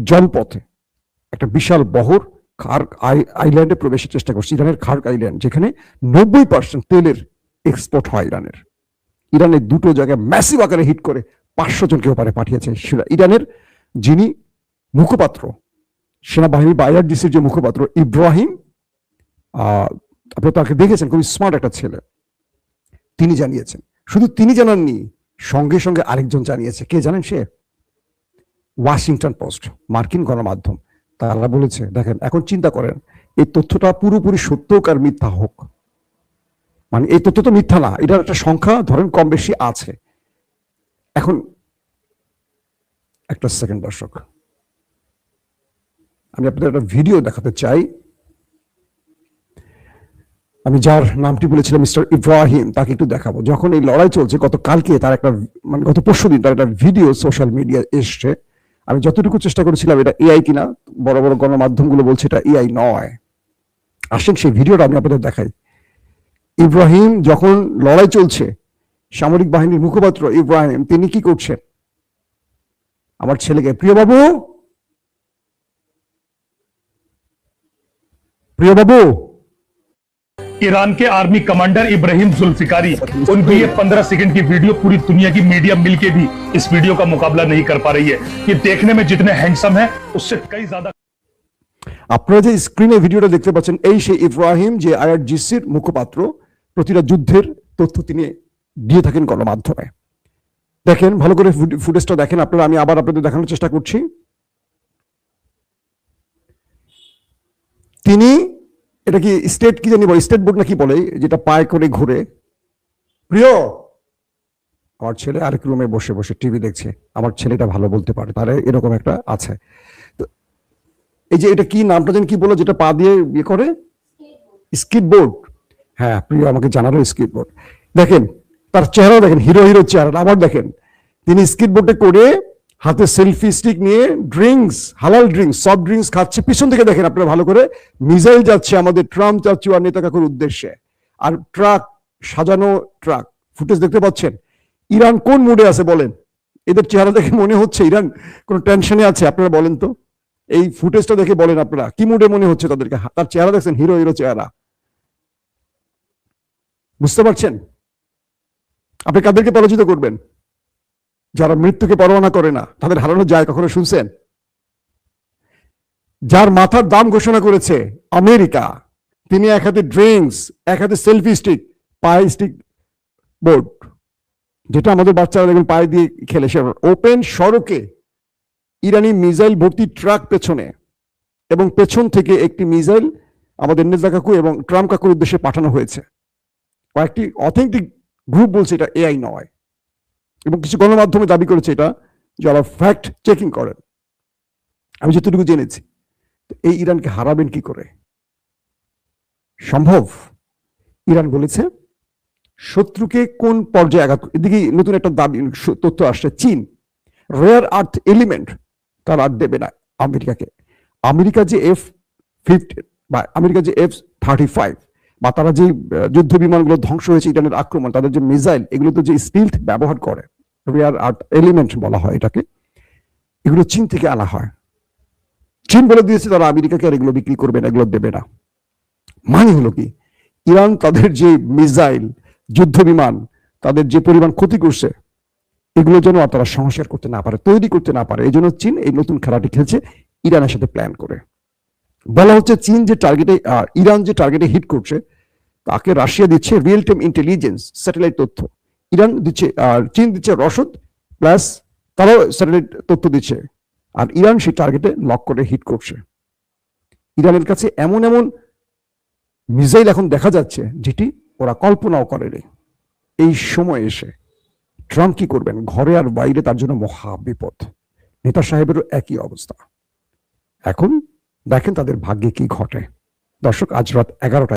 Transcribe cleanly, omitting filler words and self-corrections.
জলপথে একটা বিশাল বহর খার্ক আইল্যান্ডে প্রবেশের চেষ্টা করছে, ইরানের খার্ক আইল্যান্ড, যেখানে 90% তেলের এক্সপোর্ট হয় ইরানের। ইরানের দুটো জায়গায় ম্যাসিভ আকারে হিট করে 500 জনকে ওপারে পাঠিয়েছে। ইরানের যিনি মুখপাত্র, সেনাবাহিনী বা আইআরজিসির যে মুখপাত্র ইব্রাহিম, আপনি তাকে দেখেছেন, খুবই স্মার্ট একটা ছেলে, তিনি জানিয়েছেন। শুধু তিনি জানাননি, সঙ্গে সঙ্গে আরেকজন জানিয়েছে। কে জানেন সে? ওয়াশিংটন পোস্ট, মার্কিন গণমাধ্যম। তারা বলেছে, দেখেন এখন চিন্তা করেন এই তথ্যটা পুরোপুরি সত্য আর মিথ্যা হোক, মানে এই তথ্য তো মিথ্যা না, এটার একটা সংখ্যা ধরেন কম বেশি আছে। এখন একটা সেকেন্ড দর্শক, আমি আপনাদের একটা ভিডিও দেখাতে চাই। আমি যার নামটি বলেছিলাম মিস্টার ইব্রাহিম, তাকে একটু দেখাবো। যখন এই লড়াই চলছে, গতকালকে তার একটা, মানে গত পরশুদিন তার একটা ভিডিও সোশ্যাল মিডিয়া এসছে। আমি যতটুকু চেষ্টা করেছিলাম এটা এআই কিনা, বড় বড় গণমাধ্যমগুলো বলছে এটা এআই নয়। আসেন সেই ভিডিওটা আমি আপনাদের দেখাই। ইব্রাহিম যখন লড়াই চলছে, সামরিক বাহিনীর মুখপাত্র ইব্রাহিম তিনি কি করছেন? আমার ছেলেকে, প্রিয়বাবু, প্রিয়বাবু, ईरान के आर्मी कमांडर इब्राहिम जुल्फिकारी, उनकी ये 15 सेकंड की वीडियो पूरी दुनिया की मीडिया मिलके भी इस वीडियो का मुकाबला नहीं कर पा रही है। ये देखने में जितने हैंडसम है उससे कई ज्यादा। আপনারা যে স্ক্রিনে ভিডিওটা দেখতে পাচ্ছেন, এই সেই ইব্রাহিম যে আইআরজিসির মুখপাত্র, প্রতিটা যুদ্ধের তথ্য তিনি দিয়ে থাকেন গণমাধ্যমে। দেখেন ভালো করে ফুটেজটা দেখেন আপনারা, আমি আবার আপনাদের দেখানোর চেষ্টা করছি। তিনি, এটা কি স্টেট কি জানি বলে, স্টেট বোর্ড না কি বলে, যেটা পায়ে করে ঘুরে। প্রিয়, আমার ছেলে আরেক রুমে বসে বসে টিভি দেখছে, আমার ছেলেটা ভালো বলতে পারে, তাহলে এরকম একটা আছে। তো এই যে এটা কি নামটা জানি কি বলে, যেটা পা দিয়ে ইয়ে করে, স্কিট বোর্ড। হ্যাঁ, প্রিয় আমাকে জানালো স্কিট বোর্ড। দেখেন তার চেহারা দেখেন, হিরো হিরো চেহারা। আবার দেখেন তিনি স্কিট বোর্ডে করে হাতে সেলফি স্টিক নিয়ে ড্রিঙ্কস, হালাল ড্রিঙ্কস, সফট ড্রিঙ্কস খাচ্ছে। পিছন থেকে দেখেন আপনারা ভালো করে, মিসাইল যাচ্ছে আমাদের ট্রাম্প চাচু আর নেতা কাকুর উদ্দেশ্যে, আর ট্রাক, সাজানো ট্রাক, ফুটেজ দেখতে পাচ্ছেন। ইরান কোন মুডে আছে বলেন? এদের চেহারা দেখে মনে হচ্ছে ইরান কোন টেনশনে আছে? আপনারা বলেন তো, এই ফুটেজটা দেখে বলেন আপনারা কি মুডে মনে হচ্ছে তাদেরকে? তার চেহারা দেখছেন, হিরো হিরো চেহারা। বুঝতে পারছেন? আপনি কাদেরকে পরাজিত করবেন? যারা মৃত্যুকে পরোয়া করে না, তাদের হারানো যায় কখনো শুনছেন? যার মাথার দাম ঘোষণা করেছে আমেরিকা, তিনি এক হাতে ড্রিঙ্কস, এক হাতে সেলফি স্টিক, পায়ে স্টিক বোর্ড, যেটা আমাদের বাচ্চারা দেখুন পায়ে দিয়ে খেলে, সে ওপেন সড়কে ইরানি মিসাইল ভর্তি ট্রাক পেছনে, এবং পেছন থেকে একটি মিসাইল আমাদের নেতা কাকু এবং ট্রাম্প কাকুর উদ্দেশ্যে পাঠানো হয়েছে। কয়েকটি অথেন্টিক গ্রুপ বলছে এটা এআই নয়, এবং কিছু গণমাধ্যমে দাবি করেছে এটা, যারা ফ্যাক্ট চেকিং করেন। আমি যতটুকু জেনেছি, এই ইরানকে হারাবেন কি করে? সম্ভব? ইরান বলেছে শত্রুকে কোন পর্যায়ে আঘাত। এদিকে নতুন একটা দাবি, তথ্য আসছে, চীন রেয়ার আর্থ এলিমেন্ট তারা আর দেবে না আমেরিকাকে। আমেরিকা যে F-15 বা আমেরিকা যে F-35 বা তারা যে যুদ্ধ বিমানগুলো ধ্বংস হয়েছে ইরানের আক্রমণ, তাদের যে মিসাইল, এগুলো তো যে স্টিলথ ব্যবহার করে, রেয়ার আর্থ এলিমেন্ট বলা হয় এটাকে, এগুলো চীন থেকে আনা হয়। চীন বলে দিয়েছে তারা আমেরিকাকে আর এগুলো বিক্রি করবে না, এগুলো দেবে না। মানে হলো কি, ইরান তাদের যে মিসাইল, যুদ্ধ বিমান, তাদের যে পরিমাণ ক্ষতি করছে, এগুলো যেন তারা সংস্কার করতে না পারে, তৈরি করতে না পারে, এই জন্য চীন এই নতুন খেলাটি খেলছে ইরানের সাথে প্ল্যান করে। বলা হচ্ছে চীন যে টার্গেটে, ইরান যে টার্গেটে হিট করছে, তাকে রাশিয়া দিচ্ছে রিয়েল টাইম ইন্টেলিজেন্স, স্যাটেলাইট তথ্য। ইরান দিচ্ছে, চীন দিচ্ছে রসদ, প্লাস তারাও স্যাটেলাইট তথ্য দিচ্ছে, আর ইরান সেই টার্গেটে লক করে হিট করছে। ইরানের কাছে এমন এমন মিসাইল এখন দেখা যাচ্ছে যেটি ওরা কল্পনাও করেনি। এই সময় এসে ট্রাম্প কি করবেন? ঘরে আর বাইরে তার জন্য মহা বিপদ। নেতা সাহেবেরও একই অবস্থা। এখন দেখেন তাদের ভাগ্যে কি ঘটে। দর্শক, আজ রাত 11টায়